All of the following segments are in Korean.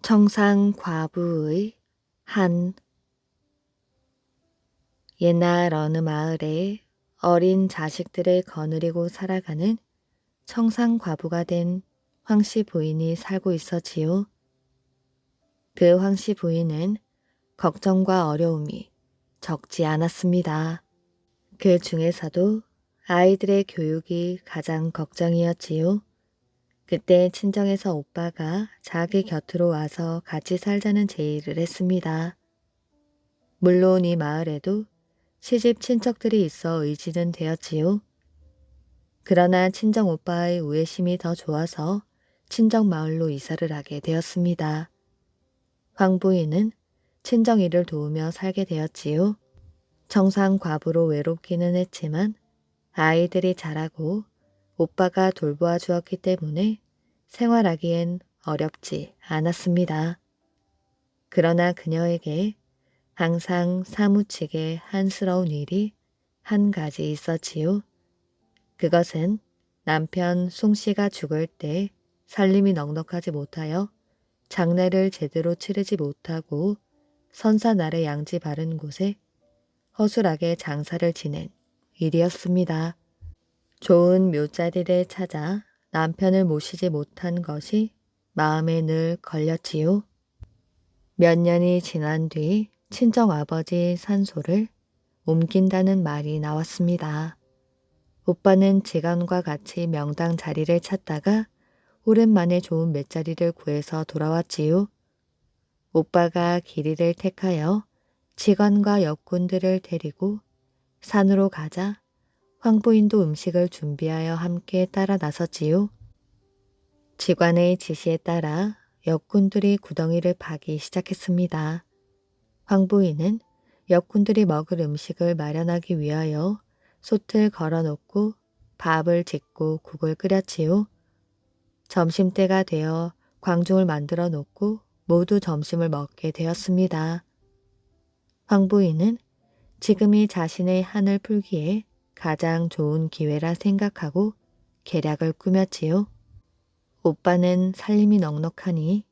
청상과부의 한. 옛날 어느 마을에 어린 자식들을 거느리고 살아가는 청상과부가 된 황씨 부인이 살고 있었지요. 그 황씨 부인은 걱정과 어려움이 적지 않았습니다. 그 중에서도 아이들의 교육이 가장 걱정이었지요. 그때 친정에서 오빠가 자기 곁으로 와서 같이 살자는 제의를 했습니다. 물론 이 마을에도 시집 친척들이 있어 의지는 되었지요. 그러나 친정 오빠의 우애심이 더 좋아서 친정 마을로 이사를 하게 되었습니다. 황 부인은 친정 일을 도우며 살게 되었지요. 청상 과부로 외롭기는 했지만 아이들이 자라고 오빠가 돌보아 주었기 때문에 생활하기엔 어렵지 않았습니다. 그러나 그녀에게 항상 사무치게 한스러운 일이 한 가지 있었지요. 그것은 남편 송씨가 죽을 때 살림이 넉넉하지 못하여 장례를 제대로 치르지 못하고 선사날에 양지 바른 곳에 허술하게 장사를 지낸 일이었습니다. 좋은 묘자리를 찾아 남편을 모시지 못한 것이 마음에 늘 걸렸지요. 몇 년이 지난 뒤 친정아버지 산소를 옮긴다는 말이 나왔습니다. 오빠는 직원과 같이 명당 자리를 찾다가 오랜만에 좋은 맷자리를 구해서 돌아왔지요. 오빠가 길이를 택하여 직원과 역군들을 데리고 산으로 가자 황부인도 음식을 준비하여 함께 따라 나섰지요. 직관의 지시에 따라 역군들이 구덩이를 파기 시작했습니다. 황부인은 역군들이 먹을 음식을 마련하기 위하여 솥을 걸어놓고 밥을 짓고 국을 끓였지요. 점심때가 되어 광중을 만들어 놓고 모두 점심을 먹게 되었습니다. 황부인은 지금이 자신의 한을 풀기에 가장 좋은 기회라 생각하고 계략을 꾸몄지요. 오빠는 살림이 넉넉하니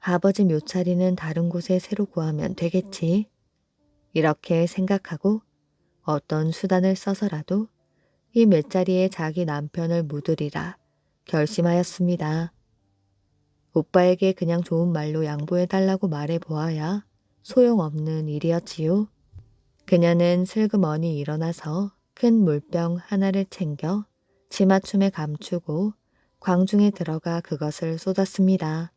아버지 묘차리는 다른 곳에 새로 구하면 되겠지. 이렇게 생각하고 어떤 수단을 써서라도 이 맷자리에 자기 남편을 묻으리라 결심하였습니다. 오빠에게 그냥 좋은 말로 양보해달라고 말해보아야 소용없는 일이었지요. 그녀는 슬그머니 일어나서 큰 물병 하나를 챙겨 치맞춤에 감추고 광중에 들어가 그것을 쏟았습니다.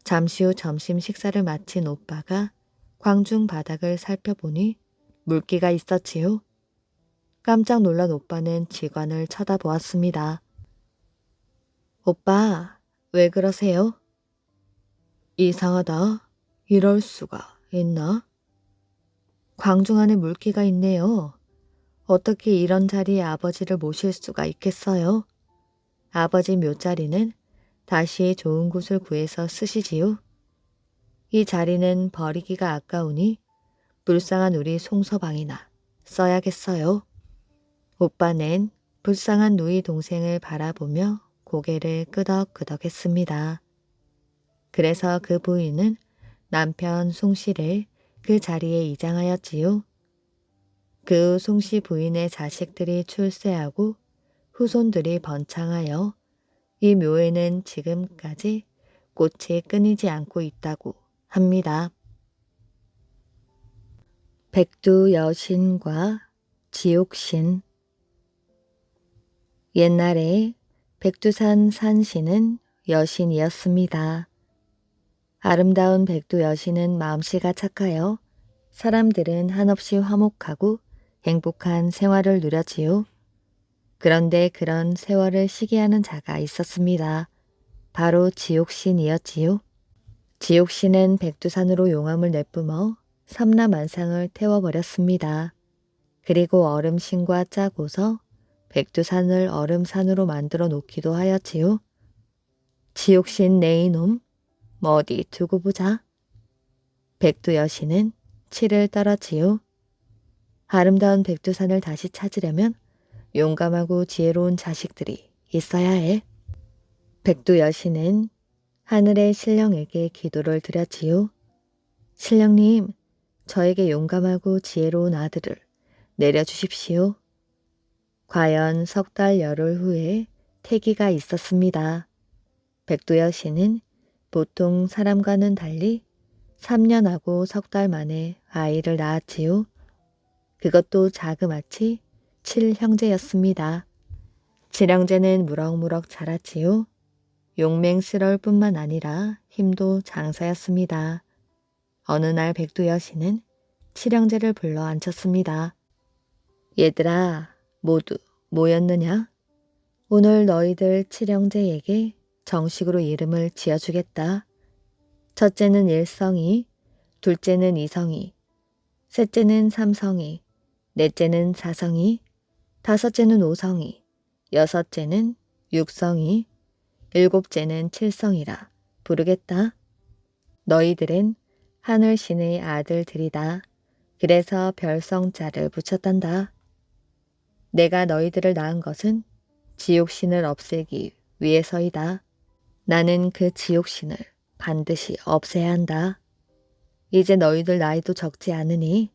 잠시 후 점심 식사를 마친 오빠가 광중 바닥을 살펴보니 물기가 있었지요. 깜짝 놀란 오빠는 직원을 쳐다보았습니다. 오빠, 왜 그러세요? 이상하다. 이럴 수가 있나? 광중 안에 물기가 있네요. 어떻게 이런 자리에 아버지를 모실 수가 있겠어요? 아버지 묘자리는 다시 좋은 곳을 구해서 쓰시지요. 이 자리는 버리기가 아까우니 불쌍한 우리 송서방이나 써야겠어요. 오빠는 불쌍한 누이 동생을 바라보며 고개를 끄덕끄덕했습니다. 그래서 그 부인은 남편 송씨를 그 자리에 이장하였지요. 그 송씨 부인의 자식들이 출세하고 후손들이 번창하여 이 묘에는 지금까지 꽃이 끊이지 않고 있다고 합니다. 백두 여신과 지옥신. 옛날에 백두산 산신은 여신이었습니다. 아름다운 백두 여신은 마음씨가 착하여 사람들은 한없이 화목하고 행복한 생활을 누렸지요. 그런데 그런 세월을 시기하는 자가 있었습니다. 바로 지옥신이었지요. 지옥신은 백두산으로 용암을 내뿜어 삼라만상을 태워버렸습니다. 그리고 얼음신과 짜고서 백두산을 얼음산으로 만들어 놓기도 하였지요. 지옥신 내 이놈, 뭐 어디 두고 보자. 백두 여신은 치를 떨었지요. 아름다운 백두산을 다시 찾으려면 용감하고 지혜로운 자식들이 있어야 해. 백두 여신은 하늘의 신령에게 기도를 드렸지요. 신령님, 저에게 용감하고 지혜로운 아들을 내려주십시오. 과연 석 달 열흘 후에 태기가 있었습니다. 백두 여신은 보통 사람과는 달리 3년하고 석 달 만에 아이를 낳았지요. 그것도 자그마치 7형제였습니다. 7형제는 무럭무럭 자랐지요. 용맹스러울 뿐만 아니라 힘도 장사였습니다. 어느 날 백두 여신은 7형제를 불러 앉혔습니다. 얘들아, 모두 모였느냐? 오늘 너희들 7형제에게 정식으로 이름을 지어주겠다. 첫째는 일성이, 둘째는 이성이, 셋째는 삼성이, 넷째는 사성이, 다섯째는 오성이, 여섯째는 육성이, 일곱째는 칠성이라 부르겠다. 너희들은 하늘신의 아들들이다. 그래서 별성자를 붙였단다. 내가 너희들을 낳은 것은 지옥신을 없애기 위해서이다. 나는 그 지옥신을 반드시 없애야 한다. 이제 너희들 나이도 적지 않으니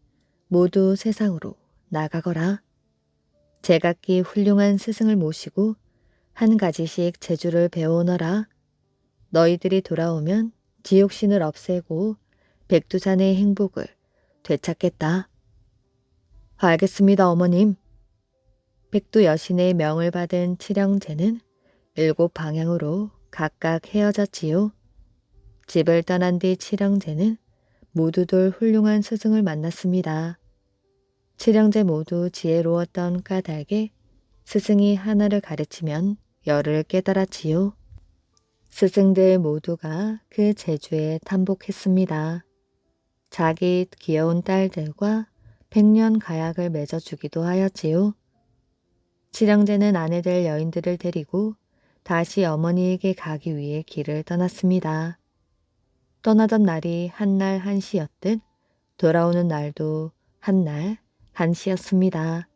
모두 세상으로 나가거라. 제각기 훌륭한 스승을 모시고 한 가지씩 재주를 배워오너라. 너희들이 돌아오면 지옥신을 없애고 백두산의 행복을 되찾겠다. 알겠습니다, 어머님. 백두 여신의 명을 받은 칠형제는 7방향으로 각각 헤어졌지요. 집을 떠난 뒤 칠형제는 모두들 훌륭한 스승을 만났습니다. 칠형제 모두 지혜로웠던 까닭에 스승이 하나를 가르치면 열을 깨달았지요. 스승들 모두가 그 재주에 탐복했습니다. 자기 귀여운 딸들과 백년 가약을 맺어주기도 하였지요. 칠형제는 아내 될 여인들을 데리고 다시 어머니에게 가기 위해 길을 떠났습니다. 떠나던 날이 한날 한시였듯 돌아오는 날도 한날 한시였습니다.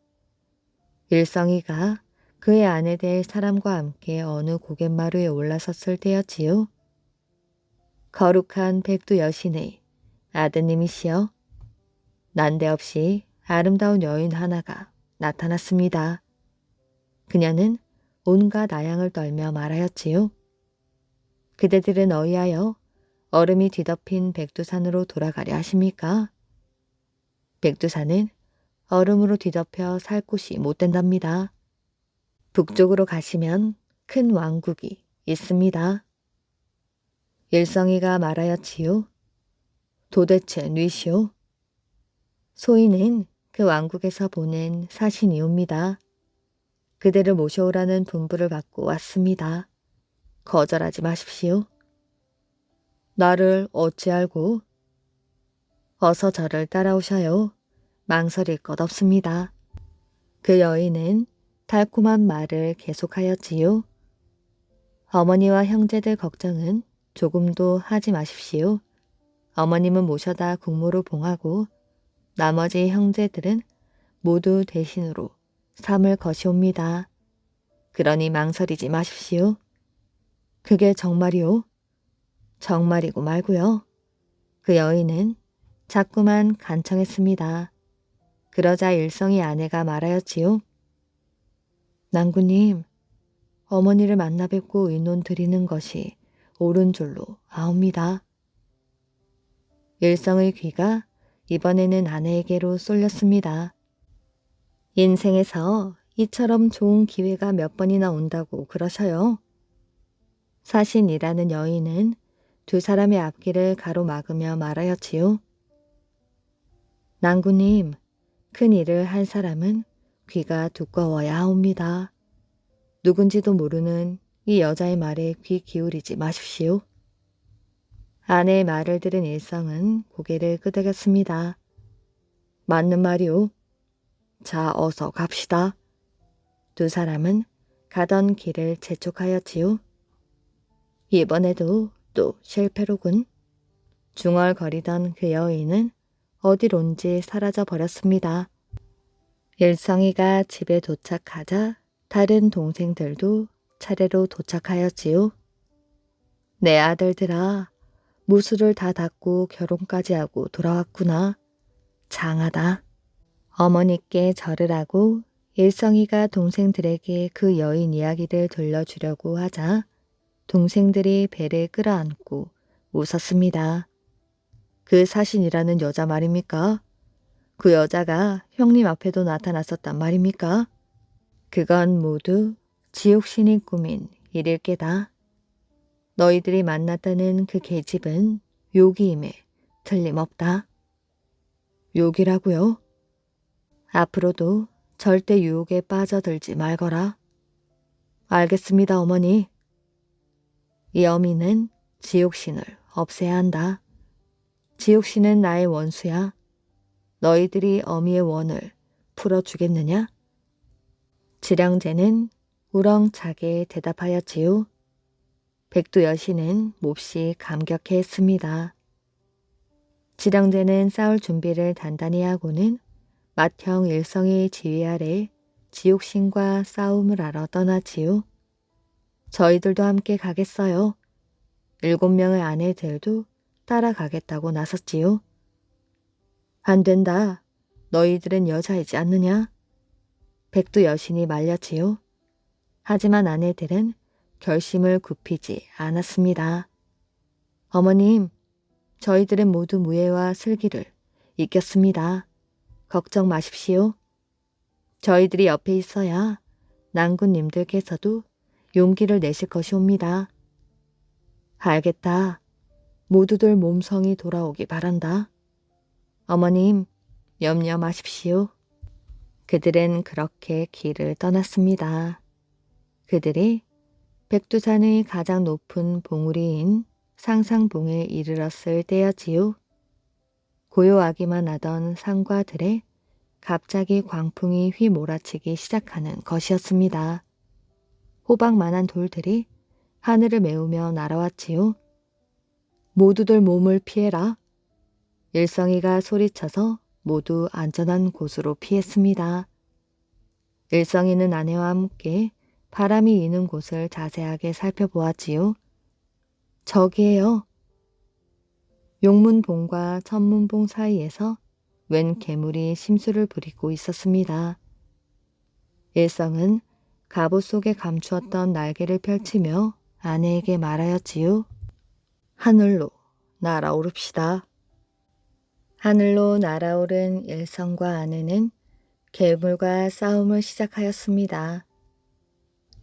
일성이가 그의 아내 될 사람과 함께 어느 고갯마루에 올라섰을 때였지요. 거룩한 백두 여신의 아드님이시여, 난데없이 아름다운 여인 하나가 나타났습니다. 그녀는 온갖 아양을 떨며 말하였지요. 그대들은 어이하여 얼음이 뒤덮인 백두산으로 돌아가려 하십니까? 백두산은 얼음으로 뒤덮여 살 곳이 못 된답니다. 북쪽으로 가시면 큰 왕국이 있습니다. 일성이가 말하였지요. 도대체 뉘시오. 소인은 그 왕국에서 보낸 사신이옵니다. 그대를 모셔오라는 분부를 받고 왔습니다. 거절하지 마십시오. 나를 어찌 알고? 어서 저를 따라오셔요. 망설일 것 없습니다. 그 여인은 달콤한 말을 계속하였지요. 어머니와 형제들 걱정은 조금도 하지 마십시오. 어머님은 모셔다 국무로 봉하고 나머지 형제들은 모두 대신으로 삶을 것이옵니다. 그러니 망설이지 마십시오. 그게 정말이오? 정말이고 말고요. 그 여인은 자꾸만 간청했습니다. 그러자 일성이 아내가 말하였지요. 낭구님, 어머니를 만나 뵙고 의논 드리는 것이 옳은 줄로 아옵니다. 일성의 귀가 이번에는 아내에게로 쏠렸습니다. 인생에서 이처럼 좋은 기회가 몇 번이나 온다고 그러셔요. 사신이라는 여인은 두 사람의 앞길을 가로막으며 말하였지요. 낭구님, 큰 일을 할 사람은 귀가 두꺼워야 하옵니다. 누군지도 모르는 이 여자의 말에 귀 기울이지 마십시오. 아내의 말을 들은 일성은 고개를 끄덕였습니다. 맞는 말이오. 자, 어서 갑시다. 두 사람은 가던 길을 재촉하였지요. 이번에도 또 실패로군. 중얼거리던 그 여인은 어디론지 사라져 버렸습니다. 일성이가 집에 도착하자 다른 동생들도 차례로 도착하였지요. 내 아들들아, 무술을 다 닦고 결혼까지 하고 돌아왔구나. 장하다. 어머니께 절을 하고 일성이가 동생들에게 그 여인 이야기를 들려주려고 하자 동생들이 배를 끌어안고 웃었습니다. 그 사신이라는 여자 말입니까? 그 여자가 형님 앞에도 나타났었단 말입니까? 그건 모두 지옥신이 꾸민 일일 게다. 너희들이 만났다는 그 계집은 욕임에 틀림없다. 욕이라고요? 앞으로도 절대 유혹에 빠져들지 말거라. 알겠습니다, 어머니. 이 어미는 지옥신을 없애야 한다. 지옥신은 나의 원수야. 너희들이 어미의 원을 풀어주겠느냐? 지량제는 우렁차게 대답하였지요. 백두 여신은 몹시 감격해했습니다. 지량제는 싸울 준비를 단단히 하고는 맏형 일성의 지휘 아래 지옥신과 싸움을 하러 떠나지요. 저희들도 함께 가겠어요. 7명의 아내들도 따라가겠다고 나섰지요. 안 된다. 너희들은 여자이지 않느냐? 백두 여신이 말렸지요. 하지만 아내들은 결심을 굽히지 않았습니다. 어머님, 저희들은 모두 무예와 슬기를 이겼습니다. 걱정 마십시오. 저희들이 옆에 있어야 난군님들께서도 용기를 내실 것이옵니다. 알겠다. 모두들 몸성이 돌아오기 바란다. 어머님, 염려 마십시오. 그들은 그렇게 길을 떠났습니다. 그들이 백두산의 가장 높은 봉우리인 상상봉에 이르렀을 때였지요. 고요하기만 하던 산과 들에 갑자기 광풍이 휘몰아치기 시작하는 것이었습니다. 호박만한 돌들이 하늘을 메우며 날아왔지요. 모두들 몸을 피해라. 일성이가 소리쳐서 모두 안전한 곳으로 피했습니다. 일성이는 아내와 함께 바람이 이는 곳을 자세하게 살펴보았지요. 저기에요. 용문봉과 천문봉 사이에서 웬 괴물이 심수를 부리고 있었습니다. 일성은 갑옷 속에 감추었던 날개를 펼치며 아내에게 말하였지요. 하늘로 날아오릅시다. 하늘로 날아오른 일성과 아내는 괴물과 싸움을 시작하였습니다.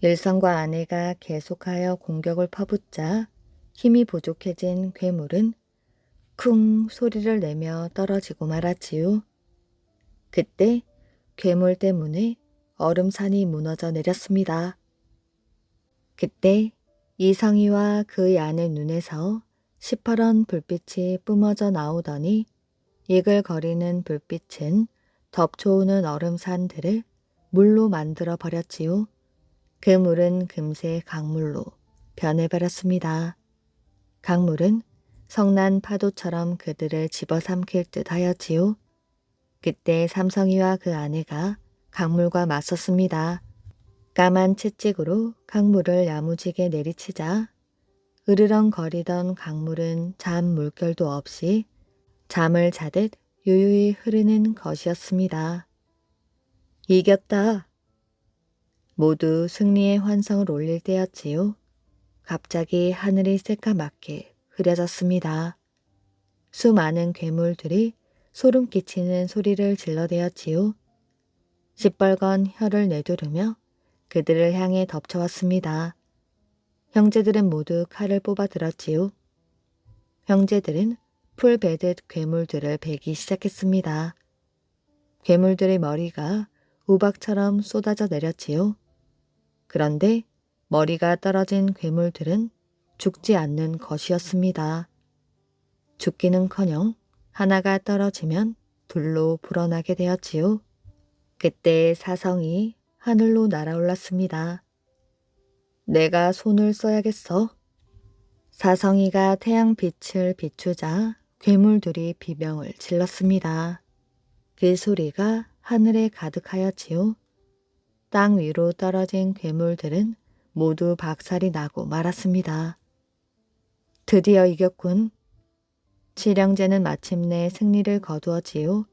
일성과 아내가 계속하여 공격을 퍼붓자 힘이 부족해진 괴물은 쿵 소리를 내며 떨어지고 말았지요. 그때 괴물 때문에 얼음산이 무너져 내렸습니다. 그때 이성이와 그의 아내 눈에서 시퍼런 불빛이 뿜어져 나오더니 이글거리는 불빛은 덮쳐오는 얼음산들을 물로 만들어 버렸지요. 그 물은 금세 강물로 변해버렸습니다. 강물은 성난 파도처럼 그들을 집어삼킬 듯 하였지요. 그때 삼성이와 그 아내가 강물과 맞섰습니다. 까만 채찍으로 강물을 야무지게 내리치자 으르렁거리던 강물은 잠 물결도 없이 잠을 자듯 유유히 흐르는 것이었습니다. 이겼다. 모두 승리의 환성을 올릴 때였지요. 갑자기 하늘이 새까맣게 흐려졌습니다. 수많은 괴물들이 소름 끼치는 소리를 질러대었지요. 시뻘건 혀를 내두르며 그들을 향해 덮쳐왔습니다. 형제들은 모두 칼을 뽑아 들었지요. 형제들은 풀 베듯 괴물들을 베기 시작했습니다. 괴물들의 머리가 우박처럼 쏟아져 내렸지요. 그런데 머리가 떨어진 괴물들은 죽지 않는 것이었습니다. 죽기는커녕 하나가 떨어지면 둘로 불어나게 되었지요. 그때 사성이 하늘로 날아올랐습니다. 내가 손을 써야겠어. 사성이가 태양빛을 비추자 괴물들이 비명을 질렀습니다. 그 소리가 하늘에 가득하였지요. 땅 위로 떨어진 괴물들은 모두 박살이 나고 말았습니다. 드디어 이겼군. 칠형제는 마침내 승리를 거두었지요.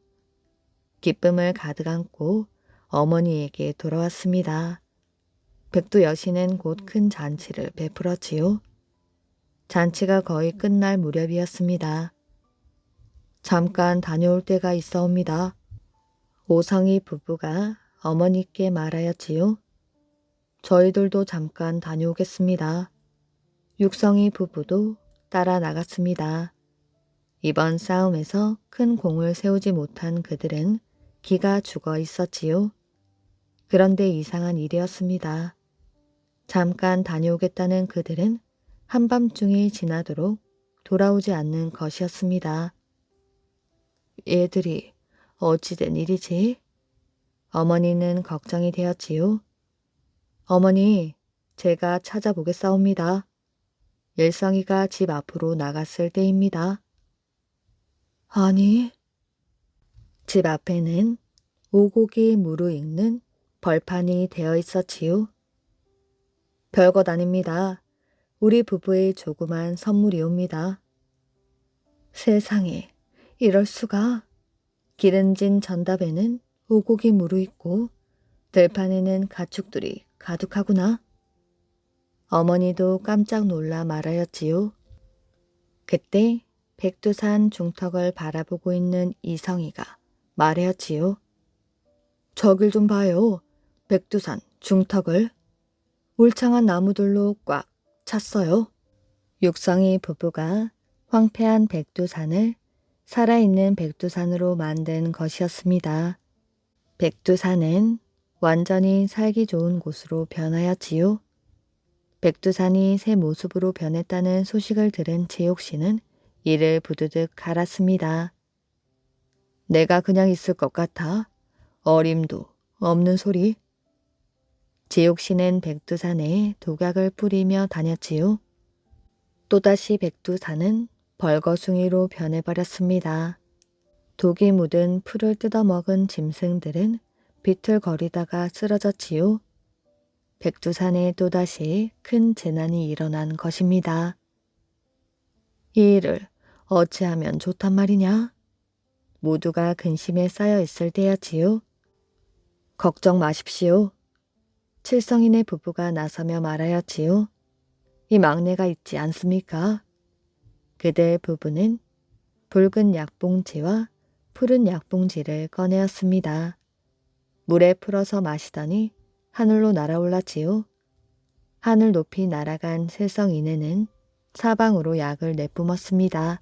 기쁨을 가득 안고 어머니에게 돌아왔습니다. 백두 여신은 곧 큰 잔치를 베풀었지요. 잔치가 거의 끝날 무렵이었습니다. 잠깐 다녀올 때가 있어옵니다. 오성이 부부가 어머니께 말하였지요. 저희들도 잠깐 다녀오겠습니다. 육성이 부부도 따라 나갔습니다. 이번 싸움에서 큰 공을 세우지 못한 그들은 기가 죽어 있었지요. 그런데 이상한 일이었습니다. 잠깐 다녀오겠다는 그들은 한밤중이 지나도록 돌아오지 않는 것이었습니다. 얘들이 어찌된 일이지? 어머니는 걱정이 되었지요. 어머니, 제가 찾아보겠사옵니다. 일성이가 집 앞으로 나갔을 때입니다. 아니, 집 앞에는 오곡이 무르익는 벌판이 되어 있었지요. 별것 아닙니다. 우리 부부의 조그만 선물이옵니다. 세상에, 이럴 수가. 기름진 전답에는 오곡이 무르익고 들판에는 가축들이 가득하구나. 어머니도 깜짝 놀라 말하였지요. 그때 백두산 중턱을 바라보고 있는 이성이가 말하였지요. 저길 좀 봐요. 백두산 중턱을. 울창한 나무들로 꽉 찼어요. 육성이 부부가 황폐한 백두산을 살아있는 백두산으로 만든 것이었습니다. 백두산은 완전히 살기 좋은 곳으로 변하였지요. 백두산이 새 모습으로 변했다는 소식을 들은 지옥씨는 이를 부드득 갈았습니다. 내가 그냥 있을 것 같아. 어림도 없는 소리. 지옥씨는 백두산에 독약을 뿌리며 다녔지요. 또다시 백두산은 벌거숭이로 변해버렸습니다. 독이 묻은 풀을 뜯어먹은 짐승들은 비틀거리다가 쓰러졌지요. 백두산에 또다시 큰 재난이 일어난 것입니다. 이 일을 어찌하면 좋단 말이냐? 모두가 근심에 쌓여 있을 때였지요. 걱정 마십시오. 칠성인의 부부가 나서며 말하였지요. 이 막내가 있지 않습니까? 그들 부부는 붉은 약봉지와 푸른 약봉지를 꺼내었습니다. 물에 풀어서 마시더니 하늘로 날아올랐지요. 하늘 높이 날아간 칠성인에는 사방으로 약을 내뿜었습니다.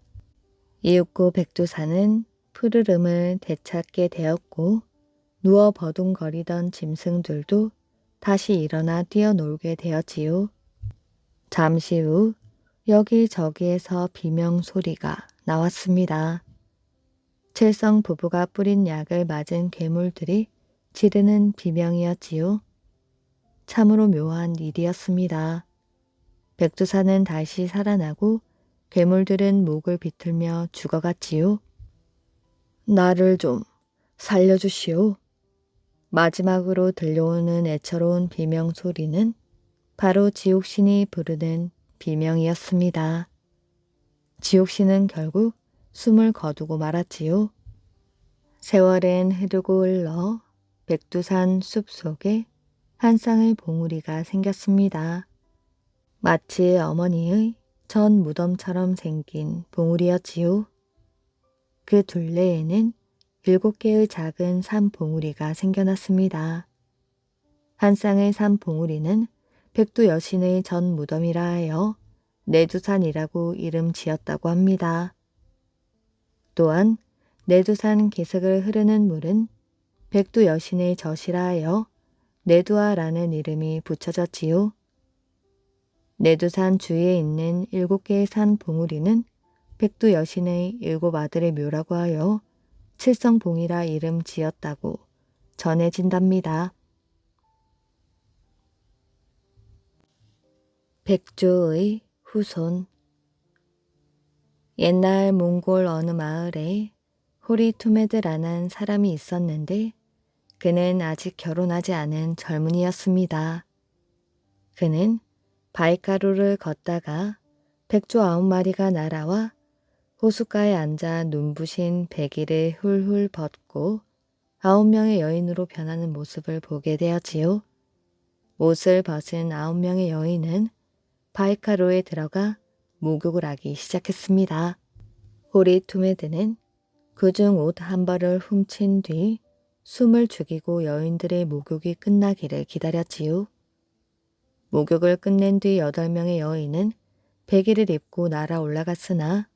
이윽고 백두산은 푸르름을 되찾게 되었고 누워 버둥거리던 짐승들도 다시 일어나 뛰어놀게 되었지요. 잠시 후 여기저기에서 비명 소리가 나왔습니다. 칠성 부부가 뿌린 약을 맞은 괴물들이 지르는 비명이었지요. 참으로 묘한 일이었습니다. 백두산은 다시 살아나고 괴물들은 목을 비틀며 죽어갔지요. 나를 좀 살려주시오. 마지막으로 들려오는 애처로운 비명 소리는 바로 지옥신이 부르는 비명이었습니다. 지옥신은 결국 숨을 거두고 말았지요. 세월은 흐르고 흘러 백두산 숲속에 한 쌍의 봉우리가 생겼습니다. 마치 어머니의 전 무덤처럼 생긴 봉우리였지요. 그 둘레에는 7개의 작은 산봉우리가 생겨났습니다. 한 쌍의 산봉우리는 백두 여신의 전 무덤이라 하여 내두산이라고 이름 지었다고 합니다. 또한 내두산 기슭을 흐르는 물은 백두 여신의 젖이라 하여 내두아라는 이름이 붙여졌지요. 내두산 주위에 있는 7개의 산 봉우리는 백두 여신의 7 아들의 묘라고 하여 칠성봉이라 이름 지었다고 전해진답니다. 백조의 후손. 옛날 몽골 어느 마을에 호리투메드라는 사람이 있었는데 그는 아직 결혼하지 않은 젊은이였습니다. 그는 바위가루를 걷다가 백조 9마리가 날아와 호숫가에 앉아 눈부신 배기를 훌훌 벗고 9명의 여인으로 변하는 모습을 보게 되었지요. 옷을 벗은 9명의 여인은 바이카로에 들어가 목욕을 하기 시작했습니다. 호리투메드는 그중 옷 한 벌을 훔친 뒤 숨을 죽이고 여인들의 목욕이 끝나기를 기다렸지요. 목욕을 끝낸 뒤 8명의 여인은 베개를 입고 날아 올라갔으나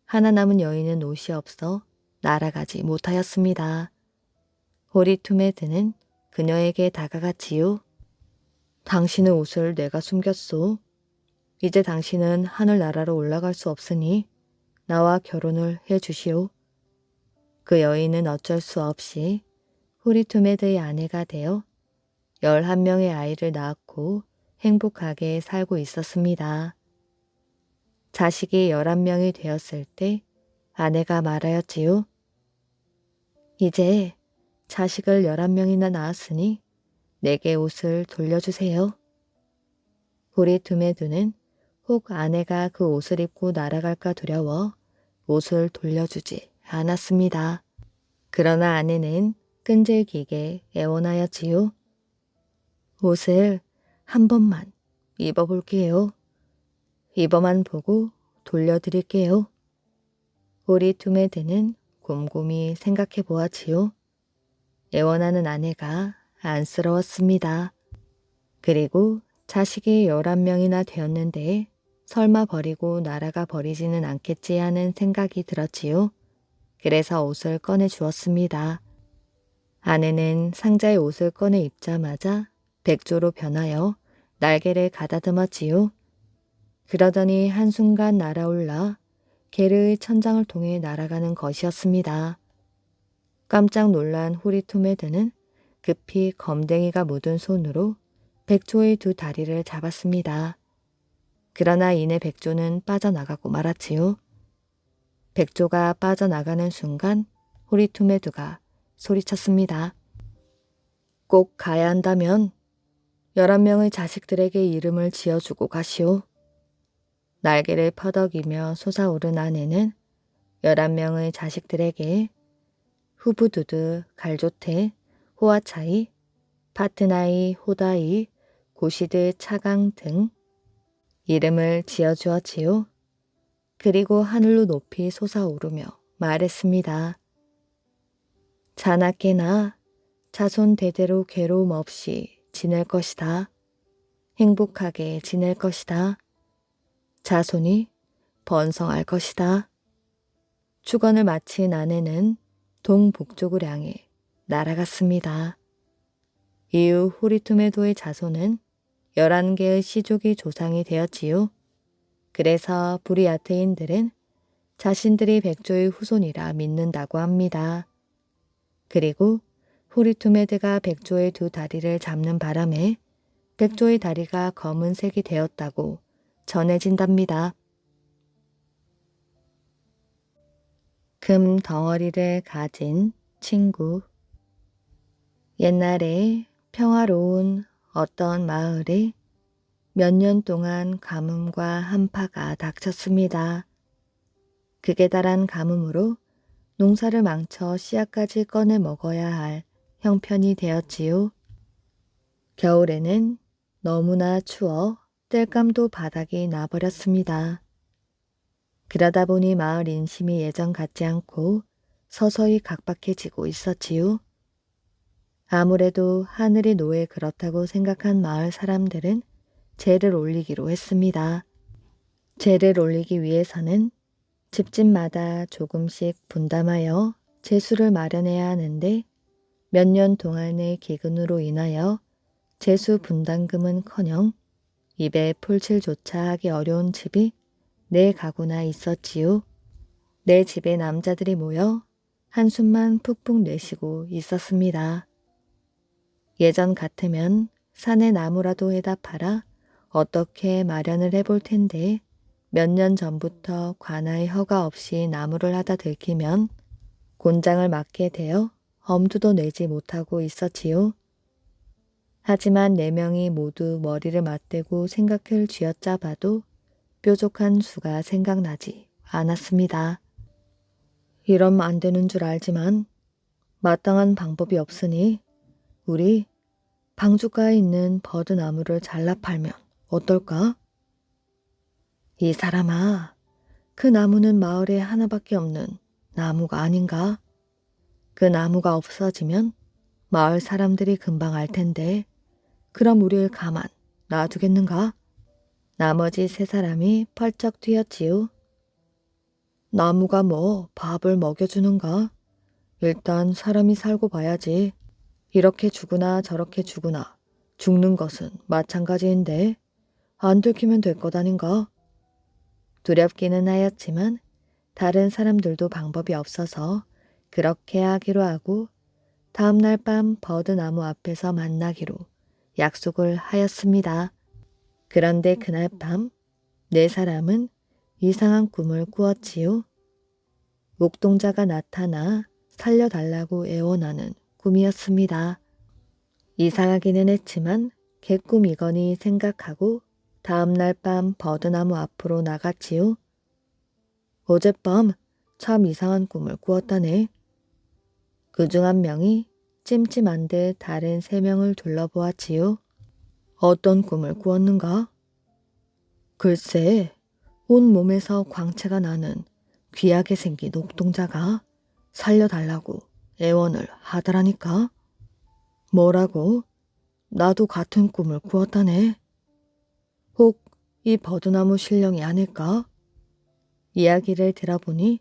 하나 남은 여인은 옷이 없어 날아가지 못하였습니다. 호리투메드는 그녀에게 다가갔지요. 당신의 옷을 내가 숨겼소. 이제 당신은 하늘나라로 올라갈 수 없으니 나와 결혼을 해주시오. 그 여인은 어쩔 수 없이 호리투메드의 아내가 되어 11명의 아이를 낳았고 행복하게 살고 있었습니다. 자식이 11명이 되었을 때 아내가 말하였지요. 이제 자식을 11명이나 낳았으니 내게 옷을 돌려주세요. 호리투메두는 혹 아내가 그 옷을 입고 날아갈까 두려워 옷을 돌려주지 않았습니다. 그러나 아내는 끈질기게 애원하였지요. 옷을 한 번만 입어볼게요. 입어만 보고 돌려드릴게요. 호리투메드는 곰곰이 생각해 보았지요. 애원하는 아내가 안쓰러웠습니다. 그리고 자식이 11명이나 되었는데 설마 버리고 날아가 버리지는 않겠지 하는 생각이 들었지요. 그래서 옷을 꺼내 주었습니다. 아내는 상자의 옷을 꺼내 입자마자 백조로 변하여 날개를 가다듬었지요. 그러더니 한순간 날아올라 게르의 천장을 통해 날아가는 것이었습니다. 깜짝 놀란 호리투메드는 급히 검댕이가 묻은 손으로 백조의 두 다리를 잡았습니다. 그러나 이내 백조는 빠져나가고 말았지요. 백조가 빠져나가는 순간 호리투메드가 소리쳤습니다. 꼭 가야 한다면 11명의 자식들에게 이름을 지어주고 가시오. 날개를 퍼덕이며 솟아오른 아내는 11명의 자식들에게 후부두드, 갈조테, 호아차이, 파트나이, 호다이, 고시드, 차강 등 이름을 지어주었지요. 그리고 하늘로 높이 솟아오르며 말했습니다. 자나깨나 자손 대대로 괴로움 없이 지낼 것이다. 행복하게 지낼 것이다. 자손이 번성할 것이다. 축원을 마친 아내는 동북쪽을 향해 날아갔습니다. 이후 호리투메도의 자손은 11개의 시족이 조상이 되었지요. 그래서 부리아트인들은 자신들이 백조의 후손이라 믿는다고 합니다. 그리고 호리투메드가 백조의 두 다리를 잡는 바람에 백조의 다리가 검은색이 되었다고 전해진답니다. 금 덩어리를 가진 친구. 옛날에 평화로운 어떤 마을에 몇 년 동안 가뭄과 한파가 닥쳤습니다. 극에 달한 가뭄으로 농사를 망쳐 씨앗까지 꺼내 먹어야 할 형편이 되었지요. 겨울에는 너무나 추워 땔감도 바닥이 나버렸습니다. 그러다 보니 마을 인심이 예전 같지 않고 서서히 각박해지고 있었지요. 아무래도 하늘이 노에 그렇다고 생각한 마을 사람들은 제를 올리기로 했습니다. 제를 올리기 위해서는 집집마다 조금씩 분담하여 제수를 마련해야 하는데 몇 년 동안의 기근으로 인하여 제수 분담금은커녕 입에 풀칠조차 하기 어려운 집이 4가구나 있었지요. 내 집에 남자들이 모여 한숨만 푹푹 내쉬고 있었습니다. 예전 같으면 산에 나무라도 해다 팔아 어떻게 마련을 해볼 텐데 몇 년 전부터 관아의 허가 없이 나무를 하다 들키면 곤장을 맞게 되어 엄두도 내지 못하고 있었지요. 하지만 4명이 모두 머리를 맞대고 생각을 쥐어짜봐도 뾰족한 수가 생각나지 않았습니다. 이러면 안 되는 줄 알지만 마땅한 방법이 없으니 우리 방주가에 있는 버드나무를 잘라 팔면 어떨까? 이 사람아, 그 나무는 마을에 하나밖에 없는 나무가 아닌가? 그 나무가 없어지면 마을 사람들이 금방 알 텐데 그럼 우리를 가만 놔두겠는가? 나머지 세 사람이 펄쩍 뛰었지요. 나무가 뭐 밥을 먹여주는가? 일단 사람이 살고 봐야지. 이렇게 죽으나 저렇게 죽으나 죽는 것은 마찬가지인데 안 들키면 될 것 아닌가? 두렵기는 하였지만 다른 사람들도 방법이 없어서 그렇게 하기로 하고 다음 날 밤 버드나무 앞에서 만나기로 약속을 하였습니다. 그런데 그날 밤 네 사람은 이상한 꿈을 꾸었지요. 목동자가 나타나 살려달라고 애원하는 꿈이었습니다. 이상하기는 했지만 개꿈이거니 생각하고 다음 날 밤 버드나무 앞으로 나갔지요. 어젯밤 참 이상한 꿈을 꾸었다네. 그중 한 명이 찜찜한 듯 다른 세 명을 둘러보았지요. 어떤 꿈을 꾸었는가? 글쎄, 온몸에서 광채가 나는 귀하게 생긴 옥동자가 살려달라고 애원을 하더라니까. 뭐라고? 나도 같은 꿈을 꾸었다네. 혹 이 버드나무 신령이 아닐까? 이야기를 들어보니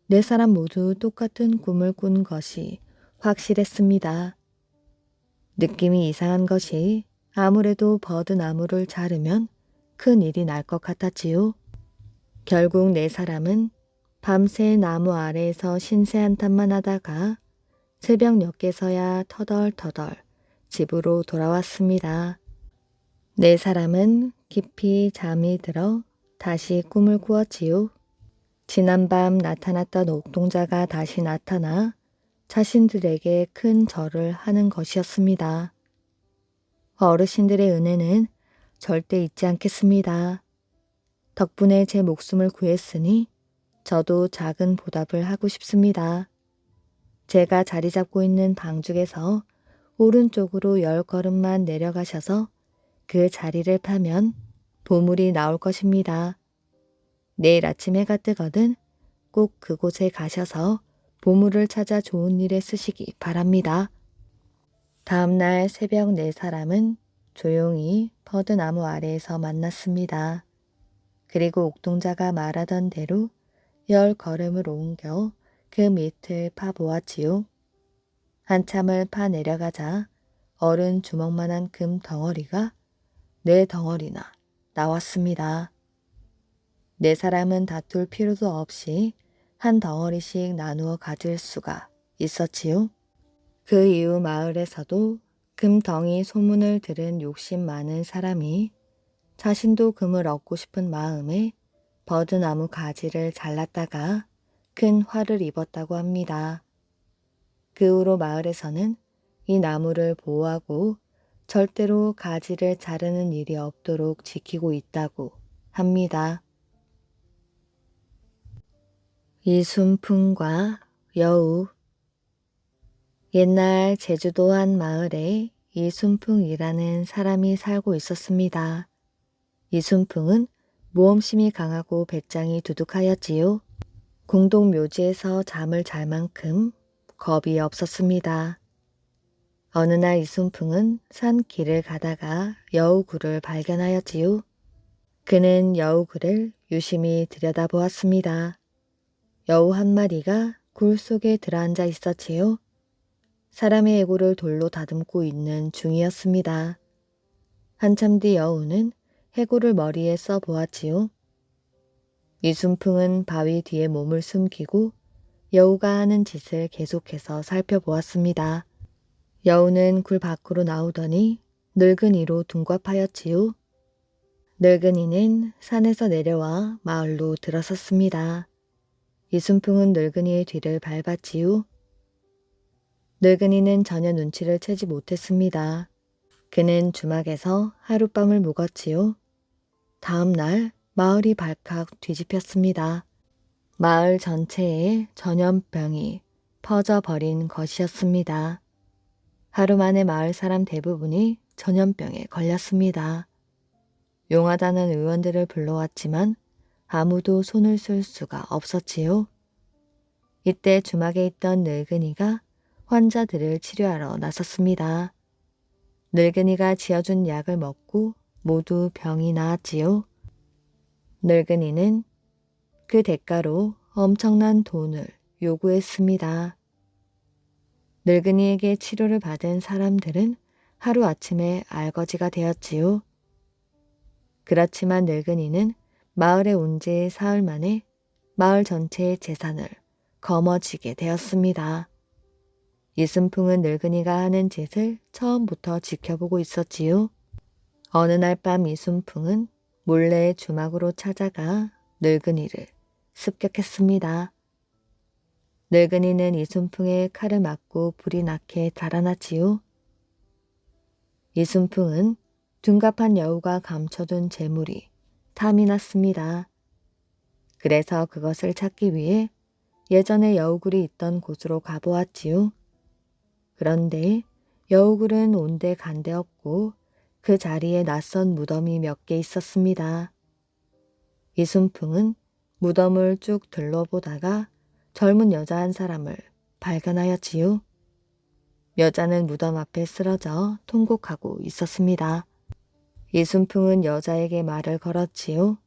네 사람 모두 똑같은 꿈을 꾼 것이 확실했습니다. 느낌이 이상한 것이 아무래도 버드나무를 자르면 큰 일이 날 것 같았지요. 결국 네 사람은 밤새 나무 아래에서 신세 한탄만 하다가 새벽녘에서야 터덜터덜 집으로 돌아왔습니다. 네 사람은 깊이 잠이 들어 다시 꿈을 꾸었지요. 지난밤 나타났던 옥동자가 다시 나타나 자신들에게 큰 절을 하는 것이었습니다. 어르신들의 은혜는 절대 잊지 않겠습니다. 덕분에 제 목숨을 구했으니 저도 작은 보답을 하고 싶습니다. 제가 자리 잡고 있는 방죽에서 오른쪽으로 10걸음만 내려가셔서 그 자리를 파면 보물이 나올 것입니다. 내일 아침 해가 뜨거든 꼭 그곳에 가셔서 보물을 찾아 좋은 일에 쓰시기 바랍니다. 다음 날 새벽 네 사람은 조용히 버드나무 아래에서 만났습니다. 그리고 옥동자가 말하던 대로 10걸음을 옮겨 그 밑을 파보았지요. 한참을 파 내려가자 어른 주먹만한 금 덩어리가 네 덩어리나 나왔습니다. 네 사람은 다툴 필요도 없이 한 덩어리씩 나누어 가질 수가 있었지요. 그 이후 마을에서도 금덩이 소문을 들은 욕심 많은 사람이 자신도 금을 얻고 싶은 마음에 버드나무 가지를 잘랐다가 큰 화를 입었다고 합니다. 그 후로 마을에서는 이 나무를 보호하고 절대로 가지를 자르는 일이 없도록 지키고 있다고 합니다. 이순풍과 여우. 옛날 제주도 한 마을에 이순풍이라는 사람이 살고 있었습니다. 이순풍은 모험심이 강하고 배짱이 두둑하였지요. 공동묘지에서 잠을 잘 만큼 겁이 없었습니다. 어느 날 이순풍은 산 길을 가다가 여우굴을 발견하였지요. 그는 여우굴을 유심히 들여다보았습니다. 여우 한 마리가 굴 속에 들어앉아 있었지요. 사람의 애고를 돌로 다듬고 있는 중이었습니다. 한참 뒤 여우는 해골을 머리에 써보았지요. 이순풍은 바위 뒤에 몸을 숨기고 여우가 하는 짓을 계속해서 살펴보았습니다. 여우는 굴 밖으로 나오더니 늙은이로 둔갑하였지요. 늙은이는 산에서 내려와 마을로 들어섰습니다. 이순풍은 늙은이의 뒤를 밟았지요. 늙은이는 전혀 눈치를 채지 못했습니다. 그는 주막에서 하룻밤을 묵었지요. 다음 날 마을이 발칵 뒤집혔습니다. 마을 전체에 전염병이 퍼져버린 것이었습니다. 하루 만에 마을 사람 대부분이 전염병에 걸렸습니다. 용하다는 의원들을 불러왔지만 아무도 손을 쓸 수가 없었지요. 이때 주막에 있던 늙은이가 환자들을 치료하러 나섰습니다. 늙은이가 지어준 약을 먹고 모두 병이 나았지요. 늙은이는 그 대가로 엄청난 돈을 요구했습니다. 늙은이에게 치료를 받은 사람들은 하루아침에 알거지가 되었지요. 그렇지만 늙은이는 마을에 온 지 사흘 만에 마을 전체의 재산을 거머쥐게 되었습니다. 이순풍은 늙은이가 하는 짓을 처음부터 지켜보고 있었지요. 어느 날 밤 이순풍은 몰래 주막으로 찾아가 늙은이를 습격했습니다. 늙은이는 이순풍의 칼을 맞고 불이 나게 달아났지요. 이순풍은 둔갑한 여우가 감춰둔 재물이 탐이 났습니다. 그래서 그것을 찾기 위해 예전에 여우굴이 있던 곳으로 가보았지요. 그런데 여우굴은 온데 간데 없고 그 자리에 낯선 무덤이 몇 개 있었습니다. 이순풍은 무덤을 쭉 둘러보다가 젊은 여자 한 사람을 발견하였지요. 여자는 무덤 앞에 쓰러져 통곡하고 있었습니다. 이순풍은 여자에게 말을 걸었지요.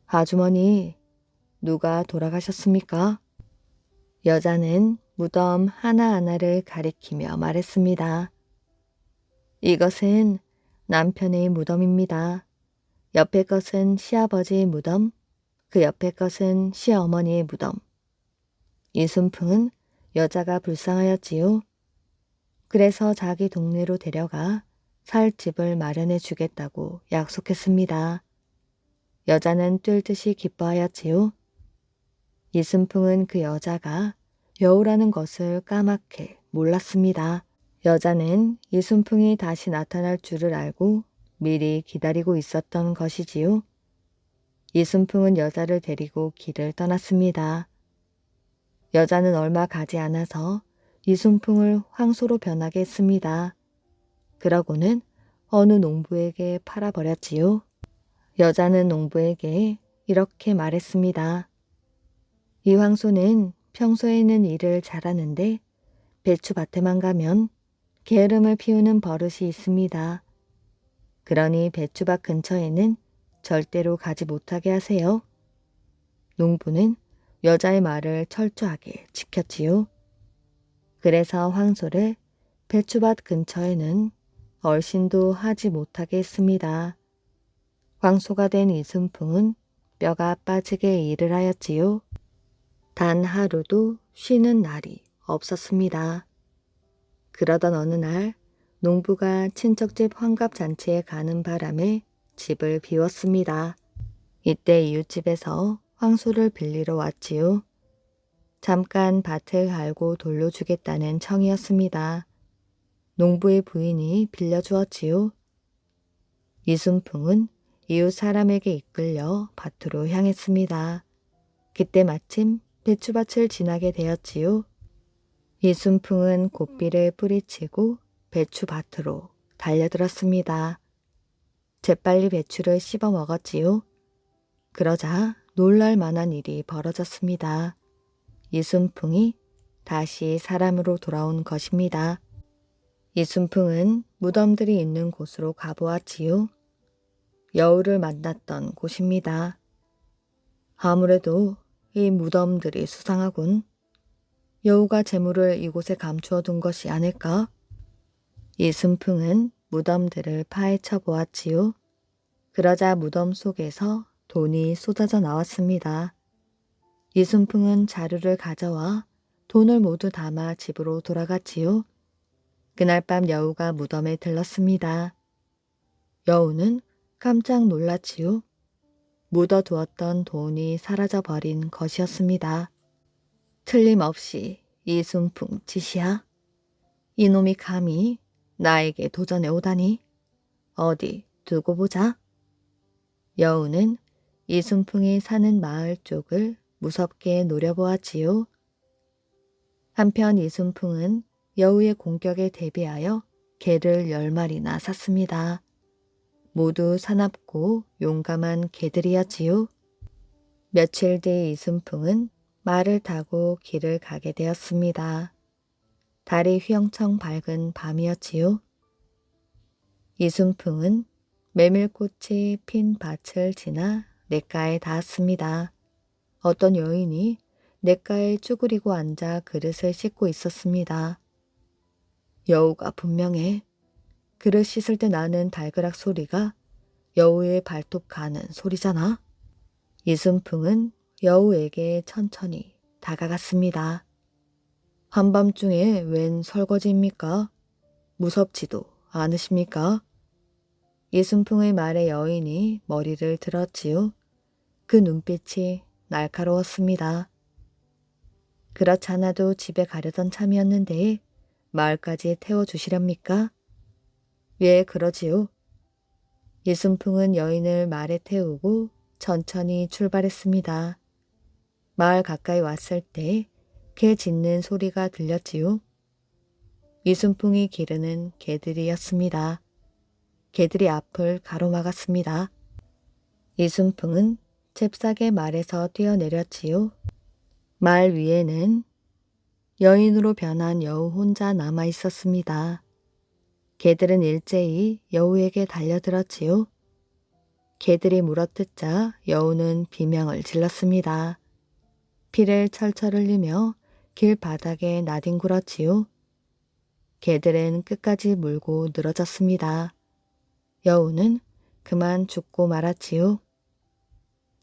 아주머니, 누가 돌아가셨습니까? 여자는 무덤 하나하나를 가리키며 말했습니다. 이것은 남편의 무덤입니다. 옆에 것은 시아버지의 무덤, 그 옆에 것은 시어머니의 무덤. 이순풍은 여자가 불쌍하였지요. 그래서 자기 동네로 데려가 살 집을 마련해 주겠다고 약속했습니다. 여자는 뛸 듯이 기뻐하였지요. 이순풍은 그 여자가 여우라는 것을 까맣게 몰랐습니다. 여자는 이순풍이 다시 나타날 줄을 알고 미리 기다리고 있었던 것이지요. 이순풍은 여자를 데리고 길을 떠났습니다. 여자는 얼마 가지 않아서 이순풍을 황소로 변하게 했습니다. 그러고는 어느 농부에게 팔아버렸지요. 여자는 농부에게 이렇게 말했습니다. 이 황소는 평소에는 일을 잘하는데 배추밭에만 가면 게으름을 피우는 버릇이 있습니다. 그러니 배추밭 근처에는 절대로 가지 못하게 하세요. 농부는 여자의 말을 철저하게 지켰지요. 그래서 황소를 배추밭 근처에는 얼씬도 하지 못하게 했습니다. 황소가 된 이순풍은 뼈가 빠지게 일을 하였지요. 단 하루도 쉬는 날이 없었습니다. 그러던 어느 날 농부가 친척집 환갑잔치에 가는 바람에 집을 비웠습니다. 이때 이웃집에서 황소를 빌리러 왔지요. 잠깐 밭을 갈고 돌려주겠다는 청이었습니다. 농부의 부인이 빌려주었지요. 이순풍은 이웃 사람에게 이끌려 밭으로 향했습니다. 그때 마침 배추밭을 지나게 되었지요. 이순풍은 고삐를 뿌리치고 배추밭으로 달려들었습니다. 재빨리 배추를 씹어 먹었지요. 그러자 놀랄 만한 일이 벌어졌습니다. 이순풍이 다시 사람으로 돌아온 것입니다. 이순풍은 무덤들이 있는 곳으로 가보았지요. 여우를 만났던 곳입니다. 아무래도 이 무덤들이 수상하군. 여우가 재물을 이곳에 감추어 둔 것이 아닐까? 이순풍은 무덤들을 파헤쳐 보았지요. 그러자 무덤 속에서 돈이 쏟아져 나왔습니다. 이순풍은 자루를 가져와 돈을 모두 담아 집으로 돌아갔지요. 그날 밤 여우가 무덤에 들렀습니다. 여우는 깜짝 놀랐지요. 묻어두었던 돈이 사라져버린 것이었습니다. 틀림없이 이순풍 짓이야. 이놈이 감히 나에게 도전해 오다니. 어디 두고 보자. 여우는 이순풍이 사는 마을 쪽을 무섭게 노려보았지요. 한편 이순풍은 여우의 공격에 대비하여 개를 10마리나 샀습니다. 모두 사납고 용감한 개들이었지요. 며칠 뒤 이순풍은 말을 타고 길을 가게 되었습니다. 달이 휘영청 밝은 밤이었지요. 이순풍은 메밀꽃이 핀 밭을 지나 냇가에 닿았습니다. 어떤 여인이 냇가에 쭈그리고 앉아 그릇을 씻고 있었습니다. 여우가 분명해. 그릇 씻을 때 나는 달그락 소리가 여우의 발톱 가는 소리잖아. 이순풍은 여우에게 천천히 다가갔습니다. 한밤중에 웬 설거지입니까? 무섭지도 않으십니까? 이순풍의 말에 여인이 머리를 들었지요. 그 눈빛이 날카로웠습니다. 그렇잖아도 집에 가려던 참이었는데 마을까지 태워주시렵니까? 예, 그러지요. 이순풍은 여인을 말에 태우고 천천히 출발했습니다. 마을 가까이 왔을 때 개 짖는 소리가 들렸지요. 이순풍이 기르는 개들이었습니다. 개들이 앞을 가로막았습니다. 이순풍은 잽싸게 말에서 뛰어내렸지요. 말 위에는 여인으로 변한 여우 혼자 남아 있었습니다. 개들은 일제히 여우에게 달려들었지요. 개들이 물어뜯자 여우는 비명을 질렀습니다. 피를 철철 흘리며 길바닥에 나뒹굴었지요. 개들은 끝까지 물고 늘어졌습니다. 여우는 그만 죽고 말았지요.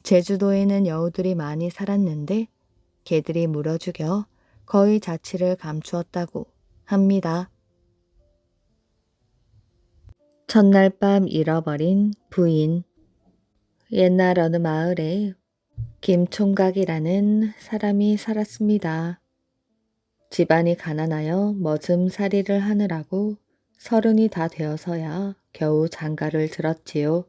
제주도에는 여우들이 많이 살았는데 개들이 물어 죽여 거의 자취를 감추었다고 합니다. 첫날 밤 잃어버린 부인. 옛날 어느 마을에 김총각이라는 사람이 살았습니다. 집안이 가난하여 머슴살이를 하느라고 30이 다 되어서야 겨우 장가를 들었지요.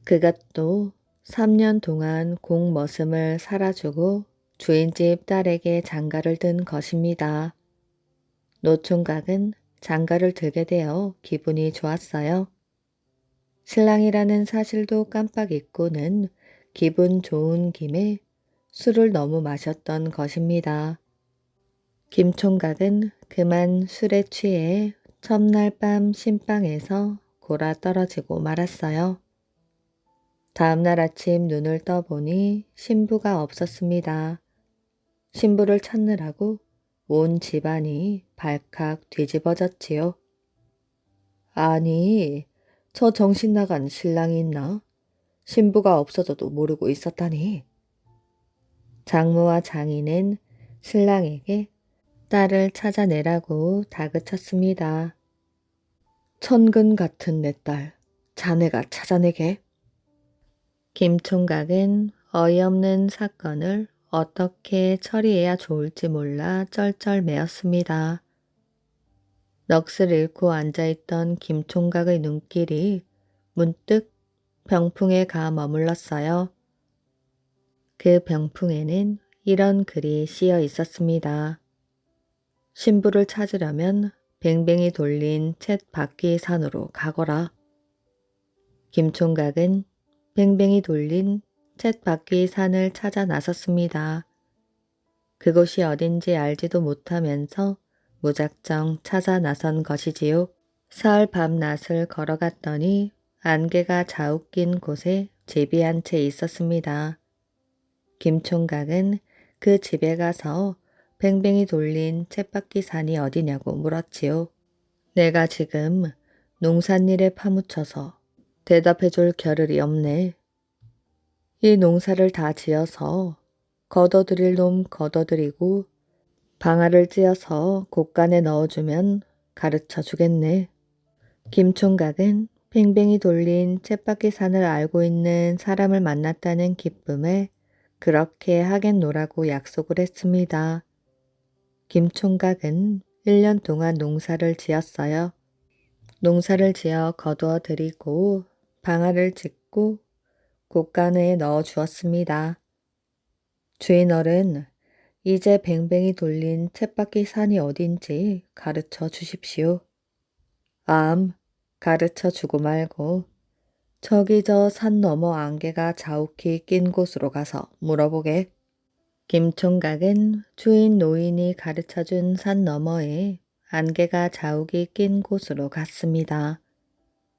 그것도 3년 동안 공머슴을 살아주고 주인집 딸에게 장가를 든 것입니다. 노총각은 장가를 들게 되어 기분이 좋았어요. 신랑이라는 사실도 깜빡 잊고는 기분 좋은 김에 술을 너무 마셨던 것입니다. 김총각은 그만 술에 취해 첫날 밤 신방에서 골아 떨어지고 말았어요. 다음날 아침 눈을 떠보니 신부가 없었습니다. 신부를 찾느라고 온 집안이 발칵 뒤집어졌지요. 아니, 저 정신 나간 신랑이 있나? 신부가 없어져도 모르고 있었다니. 장모와 장인은 신랑에게 딸을 찾아내라고 다그쳤습니다. 천근 같은 내 딸, 자네가 찾아내게. 김총각은 어이없는 사건을 어떻게 처리해야 좋을지 몰라 쩔쩔매었습니다. 넋을 잃고 앉아있던 김총각의 눈길이 문득 병풍에 가 머물렀어요. 그 병풍에는 이런 글이 씌어 있었습니다. 신부를 찾으려면 뱅뱅이 돌린 쳇바퀴 산으로 가거라. 김총각은 뱅뱅이 돌린 쳇바퀴 산을 찾아 나섰습니다. 그곳이 어딘지 알지도 못하면서 무작정 찾아 나선 것이지요. 사흘 밤낮을 걸어갔더니 안개가 자욱낀 곳에 집이 한 채 있었습니다. 김총각은 그 집에 가서 뱅뱅이 돌린 쳇바퀴 산이 어디냐고 물었지요. 내가 지금 농산일에 파묻혀서 대답해 줄 겨를이 없네. 이 농사를 다 지어서 걷어들일 놈 걷어들이고 방아를 찧어서 곳간에 넣어주면 가르쳐 주겠네. 김총각은 뱅뱅이 돌린 쳇바퀴 산을 알고 있는 사람을 만났다는 기쁨에 그렇게 하겠노라고 약속을 했습니다. 김총각은 1년 동안 농사를 지었어요. 농사를 지어 거두어 들이고 방아를 찧고 곳간에 넣어 주었습니다. 주인 어른, 이제 뱅뱅이 돌린 쳇바퀴 산이 어딘지 가르쳐 주십시오. 암, 가르쳐 주고 말고 저기 저 산 너머 안개가 자욱히 낀 곳으로 가서 물어보게. 김 총각은 주인 노인이 가르쳐준 산 너머에 안개가 자욱이 낀 곳으로 갔습니다.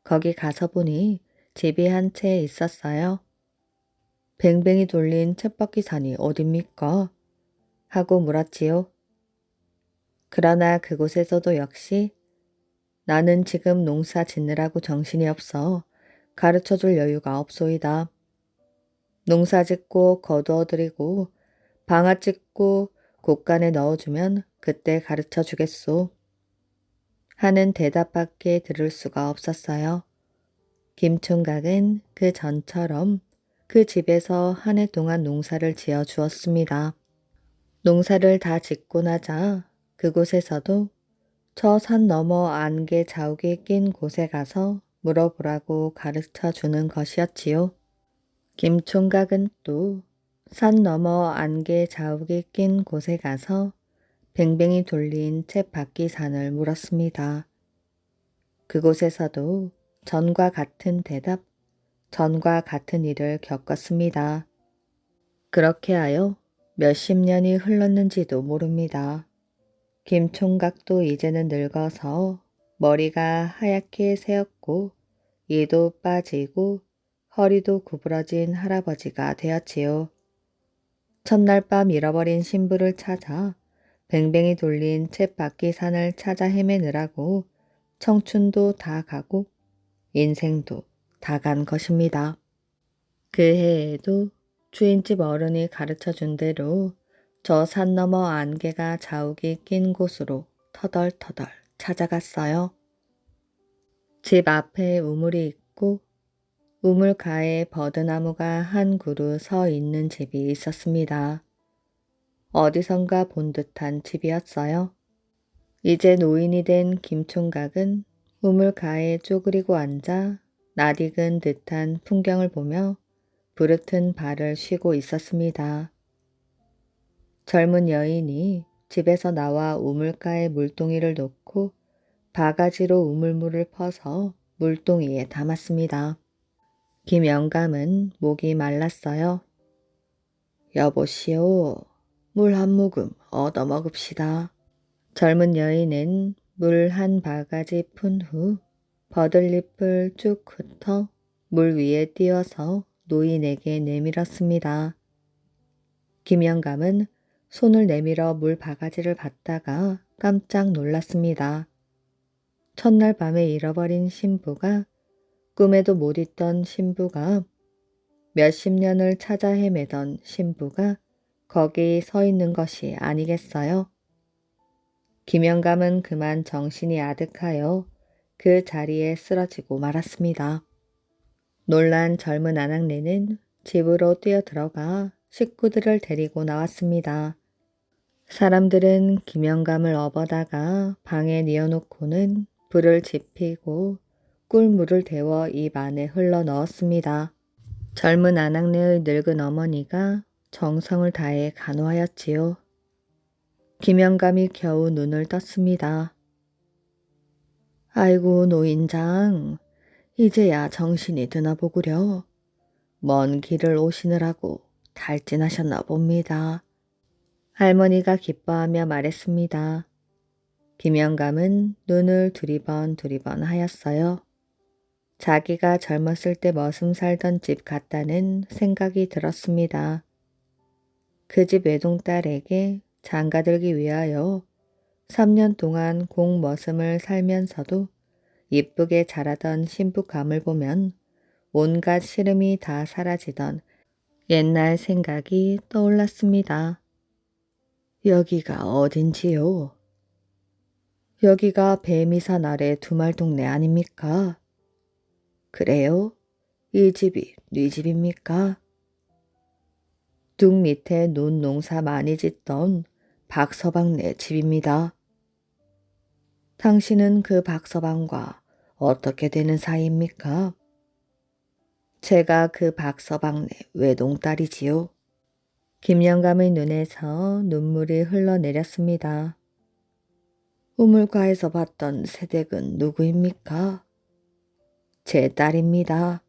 거기 가서 보니 집이 한 채 있었어요. 뱅뱅이 돌린 쳇바퀴 산이 어딥니까? 하고 물었지요. 그러나 그곳에서도 역시 나는 지금 농사 짓느라고 정신이 없어 가르쳐줄 여유가 없소이다. 농사 짓고 거두어드리고 방아 찍고 곳간에 넣어주면 그때 가르쳐 주겠소. 하는 대답밖에 들을 수가 없었어요. 김 총각은 그 전처럼 그 집에서 한 해 동안 농사를 지어 주었습니다. 농사를 다 짓고 나자 그곳에서도 저 산 너머 안개 자욱이 낀 곳에 가서 물어보라고 가르쳐 주는 것이었지요. 김 총각은 또 산 너머 안개 자욱이 낀 곳에 가서 뱅뱅이 돌린 쳇바퀴 산을 물었습니다. 그곳에서도 전과 같은 대답, 전과 같은 일을 겪었습니다. 그렇게 하여 몇십 년이 흘렀는지도 모릅니다. 김 총각도 이제는 늙어서 머리가 하얗게 새었고 이도 빠지고 허리도 구부러진 할아버지가 되었지요. 첫날 밤 잃어버린 신부를 찾아 뱅뱅이 돌린 쳇바퀴 산을 찾아 헤매느라고 청춘도 다 가고 인생도 다 간 것입니다. 그 해에도 주인집 어른이 가르쳐준 대로 저 산 너머 안개가 자욱이 낀 곳으로 터덜터덜 찾아갔어요. 집 앞에 우물이 있고 우물가에 버드나무가 한 그루 서 있는 집이 있었습니다. 어디선가 본 듯한 집이었어요. 이제 노인이 된 김 총각은 우물가에 쪼그리고 앉아 낯익은 듯한 풍경을 보며 부르튼 발을 쉬고 있었습니다. 젊은 여인이 집에서 나와 우물가에 물동이를 놓고 바가지로 우물물을 퍼서 물동이에 담았습니다. 김 영감은 목이 말랐어요. 여보시오, 물 한 모금 얻어 먹읍시다. 젊은 여인은 물 한 바가지 푼 후 버들잎을 쭉 흩어 물 위에 띄워서 노인에게 내밀었습니다. 김 영감은 손을 내밀어 물 바가지를 받다가 깜짝 놀랐습니다. 첫날 밤에 잃어버린 신부가 꿈에도 못 있던 신부가 몇십 년을 찾아 헤매던 신부가 거기 서 있는 것이 아니겠어요? 김영감은 그만 정신이 아득하여 그 자리에 쓰러지고 말았습니다. 놀란 젊은 아낙네는 집으로 뛰어들어가 식구들을 데리고 나왔습니다. 사람들은 김영감을 업어다가 방에 뉘어놓고는 불을 지피고 꿀물을 데워 입 안에 흘러 넣었습니다. 젊은 아낙네의 늙은 어머니가 정성을 다해 간호하였지요. 김영감이 겨우 눈을 떴습니다. 아이고 노인장, 이제야 정신이 드나 보구려. 먼 길을 오시느라고 탈진하셨나 봅니다. 할머니가 기뻐하며 말했습니다. 김영감은 눈을 두리번 하였어요. 자기가 젊었을 때 머슴 살던 집 같다는 생각이 들었습니다. 그 집 외동딸에게 장가들기 위하여 3년 동안 공머슴을 살면서도 이쁘게 자라던 신부감을 보면 온갖 시름이 다 사라지던 옛날 생각이 떠올랐습니다. 여기가 어딘지요? 여기가 배미산 아래 두말 동네 아닙니까? 그래요? 이 집이 네 집입니까? 둑 밑에 논 농사 많이 짓던 박서방네 집입니다. 당신은 그 박서방과 어떻게 되는 사이입니까? 제가 그 박서방네 외동딸이지요. 김영감의 눈에서 눈물이 흘러내렸습니다. 우물가에서 봤던 새댁은 누구입니까? 제 딸입니다.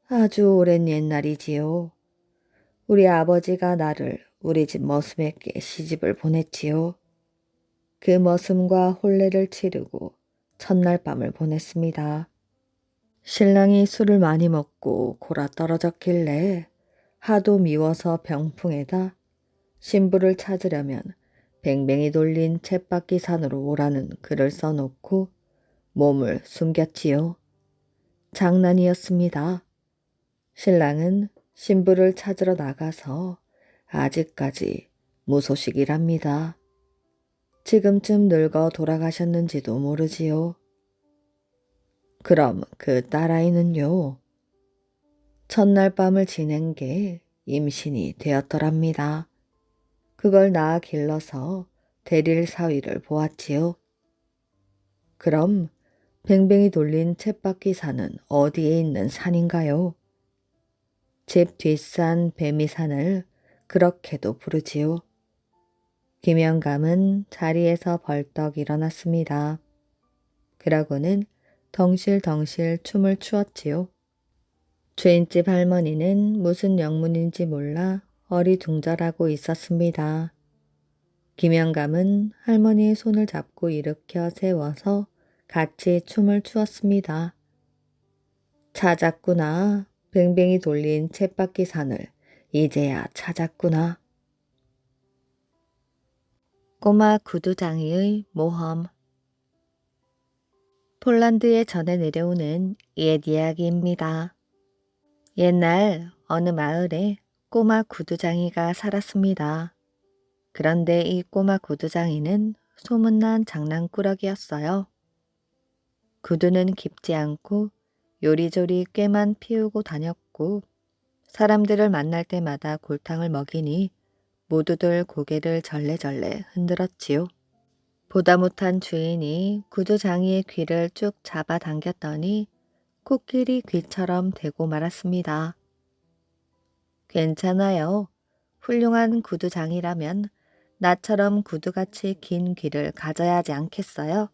아주 오랜 옛날이지요. 우리 아버지가 나를 우리 집 머슴에게 시집을 보냈지요. 그 머슴과 혼례를 치르고 첫날 밤을 보냈습니다. 신랑이 술을 많이 먹고 골아 떨어졌길래 하도 미워서 병풍에다 신부를 찾으려면 뱅뱅이 돌린 쳇바퀴 산으로 오라는 글을 써놓고 몸을 숨겼지요. 장난이었습니다. 신랑은 신부를 찾으러 나가서 아직까지 무소식이랍니다. 지금쯤 늙어 돌아가셨는지도 모르지요. 그럼 그 딸아이는요? 첫날 밤을 지낸 게 임신이 되었더랍니다. 그걸 낳아 길러서 대릴 사위를 보았지요. 그럼 뱅뱅이 돌린 쳇바퀴 산은 어디에 있는 산인가요? 집 뒷산 뱀이산을 그렇게도 부르지요. 김영감은 자리에서 벌떡 일어났습니다. 그러고는 덩실덩실 춤을 추었지요. 주인집 할머니는 무슨 영문인지 몰라 어리둥절하고 있었습니다. 김영감은 할머니의 손을 잡고 일으켜 세워서 같이 춤을 추었습니다. 찾았구나. 뱅뱅이 돌린 쳇바퀴 산을 이제야 찾았구나. 꼬마 구두장이의 모험. 폴란드에 전해 내려오는 옛 이야기입니다. 옛날 어느 마을에 꼬마 구두장이가 살았습니다. 그런데 이 꼬마 구두장이는 소문난 장난꾸러기였어요. 구두는 깊지 않고 요리조리 꾀만 피우고 다녔고 사람들을 만날 때마다 골탕을 먹이니 모두들 고개를 절레절레 흔들었지요. 보다 못한 주인이 구두장이의 귀를 쭉 잡아당겼더니 코끼리 귀처럼 되고 말았습니다. 괜찮아요. 훌륭한 구두장이라면 나처럼 구두같이 긴 귀를 가져야 하지 않겠어요?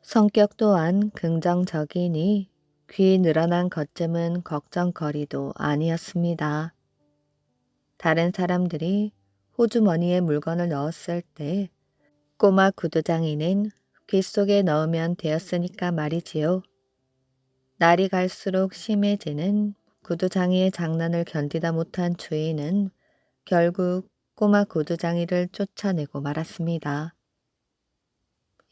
성격 또한 긍정적이니 귀 늘어난 것쯤은 걱정거리도 아니었습니다. 다른 사람들이 호주머니에 물건을 넣었을 때 꼬마 구두장이는 귀 속에 넣으면 되었으니까 말이지요. 날이 갈수록 심해지는 구두장이의 장난을 견디다 못한 주인은 결국 꼬마 구두장이를 쫓아내고 말았습니다.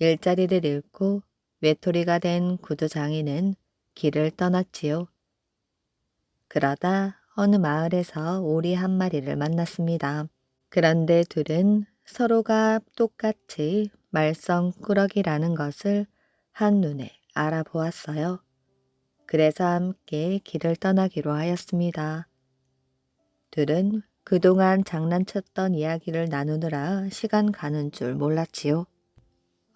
일자리를 잃고 외톨이가 된 구두장이는 길을 떠났지요. 그러다 어느 마을에서 오리 한 마리를 만났습니다. 그런데 둘은 서로가 똑같이 말썽꾸러기라는 것을 한눈에 알아보았어요. 그래서 함께 길을 떠나기로 하였습니다. 둘은 그동안 장난쳤던 이야기를 나누느라 시간 가는 줄 몰랐지요.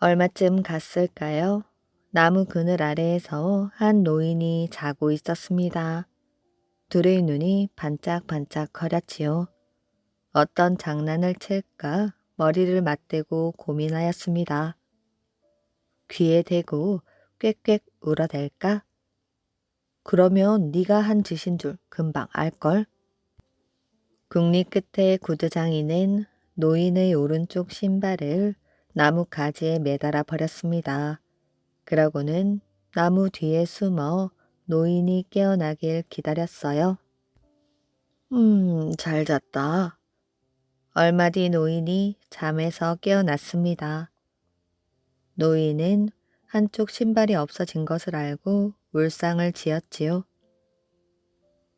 얼마쯤 갔을까요? 나무 그늘 아래에서 한 노인이 자고 있었습니다. 둘의 눈이 반짝반짝 거렸지요. 어떤 장난을 칠까 머리를 맞대고 고민하였습니다. 귀에 대고 꽥꽥 울어댈까? 그러면 네가 한 짓인 줄 금방 알걸? 국리 끝에 구두장이는 노인의 오른쪽 신발을 나무 가지에 매달아 버렸습니다. 그러고는 나무 뒤에 숨어 노인이 깨어나길 기다렸어요. 잘 잤다. 얼마 뒤 노인이 잠에서 깨어났습니다. 노인은 한쪽 신발이 없어진 것을 알고 울상을 지었지요.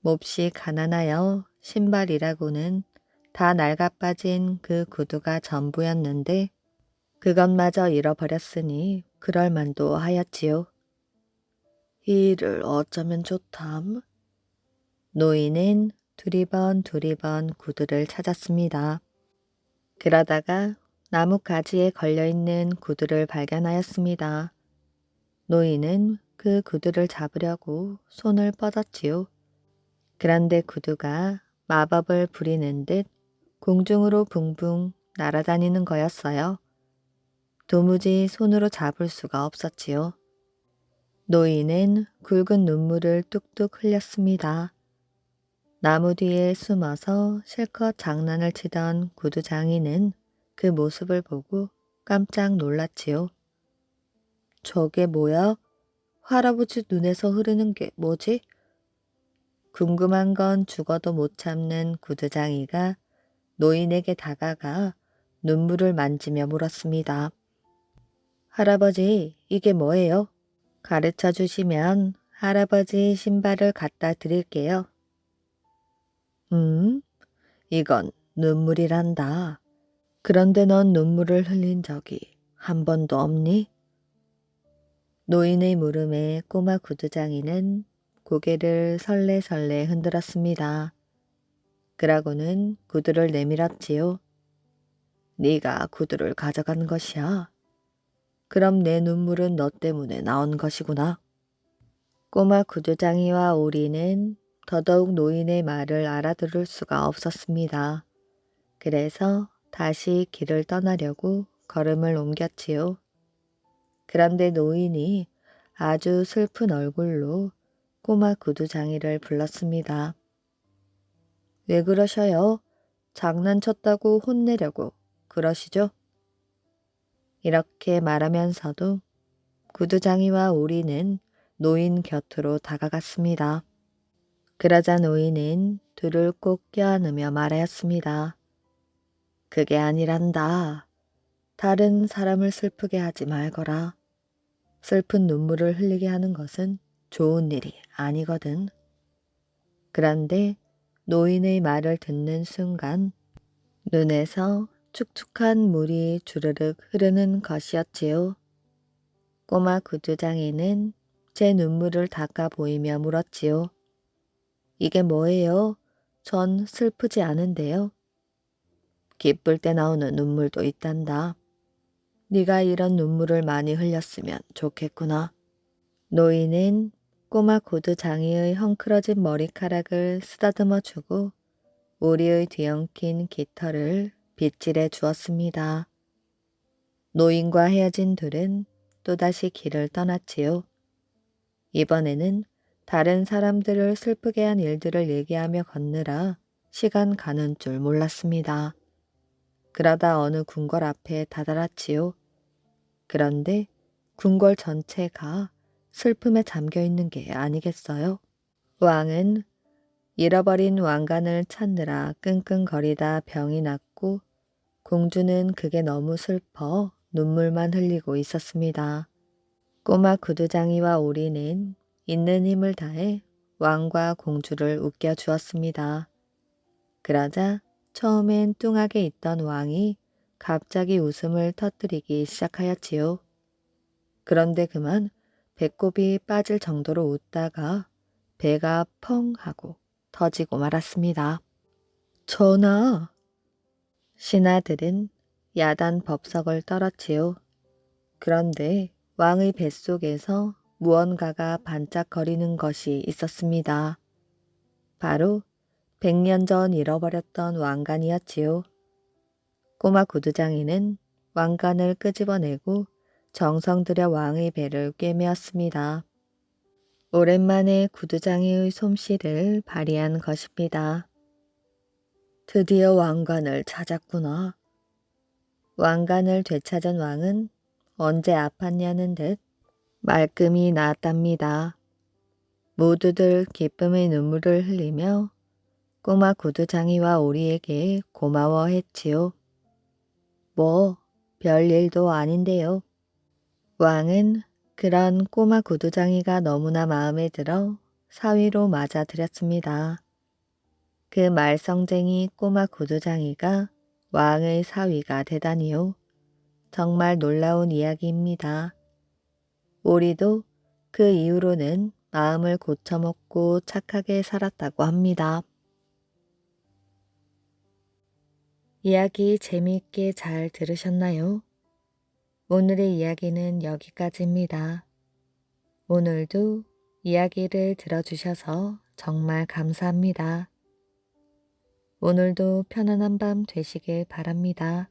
몹시 가난하여 신발이라고는 다 낡아빠진 그 구두가 전부였는데 그것마저 잃어버렸으니 그럴 만도 하였지요. 이 일을 어쩌면 좋담? 노인은 두리번 구두를 찾았습니다. 그러다가 나무 가지에 걸려있는 구두를 발견하였습니다. 노인은 그 구두를 잡으려고 손을 뻗었지요. 그런데 구두가 마법을 부리는 듯 공중으로 붕붕 날아다니는 거였어요. 도무지 손으로 잡을 수가 없었지요. 노인은 굵은 눈물을 뚝뚝 흘렸습니다. 나무 뒤에 숨어서 실컷 장난을 치던 구두 장인은 그 모습을 보고 깜짝 놀랐지요. 저게 뭐야? 할아버지 눈에서 흐르는 게 뭐지? 궁금한 건 죽어도 못 참는 구두장이가 노인에게 다가가 눈물을 만지며 물었습니다. 할아버지, 이게 뭐예요? 가르쳐 주시면 할아버지 신발을 갖다 드릴게요. 이건 눈물이란다. 그런데 넌 눈물을 흘린 적이 한 번도 없니? 노인의 물음에 꼬마 구두장이는 고개를 설레설레 흔들었습니다. 그러고는 구두를 내밀었지요. 네가 구두를 가져간 것이야. 그럼 내 눈물은 너 때문에 나온 것이구나. 꼬마 구두장이와 오리는 더더욱 노인의 말을 알아들을 수가 없었습니다. 그래서 다시 길을 떠나려고 걸음을 옮겼지요. 그런데 노인이 아주 슬픈 얼굴로 꼬마 구두장이를 불렀습니다. 왜 그러셔요? 장난쳤다고 혼내려고 그러시죠? 이렇게 말하면서도 구두장이와 오리는 노인 곁으로 다가갔습니다. 그러자 노인은 둘을 꼭 껴안으며 말하였습니다. 그게 아니란다. 다른 사람을 슬프게 하지 말거라. 슬픈 눈물을 흘리게 하는 것은 좋은 일이 아니거든. 그런데 노인의 말을 듣는 순간 눈에서 축축한 물이 주르륵 흐르는 것이었지요. 꼬마 구두장이는 제 눈물을 닦아 보이며 물었지요. 이게 뭐예요? 전 슬프지 않은데요. 기쁠 때 나오는 눈물도 있단다. 네가 이런 눈물을 많이 흘렸으면 좋겠구나. 노인은 꼬마 구두장이의 헝클어진 머리카락을 쓰다듬어 주고 오리의 뒤엉킨 깃털을 빗질해 주었습니다. 노인과 헤어진 둘은 또다시 길을 떠났지요. 이번에는 다른 사람들을 슬프게 한 일들을 얘기하며 걷느라 시간 가는 줄 몰랐습니다. 그러다 어느 궁궐 앞에 다다랐지요. 그런데 궁궐 전체가 슬픔에 잠겨 있는 게 아니겠어요? 왕은 잃어버린 왕관을 찾느라 끙끙거리다 병이 났고 공주는 그게 너무 슬퍼 눈물만 흘리고 있었습니다. 꼬마 구두장이와 오리는 있는 힘을 다해 왕과 공주를 웃겨주었습니다. 그러자 처음엔 뚱하게 있던 왕이 갑자기 웃음을 터뜨리기 시작하였지요. 그런데 그만 배꼽이 빠질 정도로 웃다가 배가 펑 하고 터지고 말았습니다. 전하! 신하들은 야단 법석을 떨었지요. 그런데 왕의 뱃속에서 무언가가 반짝거리는 것이 있었습니다. 바로 100년 전 잃어버렸던 왕관이었지요. 꼬마 구두장이는 왕관을 끄집어내고 정성 들여 왕의 배를 꿰매었습니다. 오랜만에 구두장이의 솜씨를 발휘한 것입니다. 드디어 왕관을 찾았구나. 왕관을 되찾은 왕은 언제 아팠냐는 듯 말끔히 나았답니다. 모두들 기쁨의 눈물을 흘리며 꼬마 구두장이와 오리에게 고마워했지요. 뭐 별일도 아닌데요. 왕은 그런 꼬마 구두장이가 너무나 마음에 들어 사위로 맞아들였습니다. 그 말썽쟁이 꼬마 구두장이가 왕의 사위가 되다니요. 정말 놀라운 이야기입니다. 오리도 그 이후로는 마음을 고쳐먹고 착하게 살았다고 합니다. 이야기 재미있게 잘 들으셨나요? 오늘의 이야기는 여기까지입니다. 오늘도 이야기를 들어주셔서 정말 감사합니다. 오늘도 편안한 밤 되시길 바랍니다.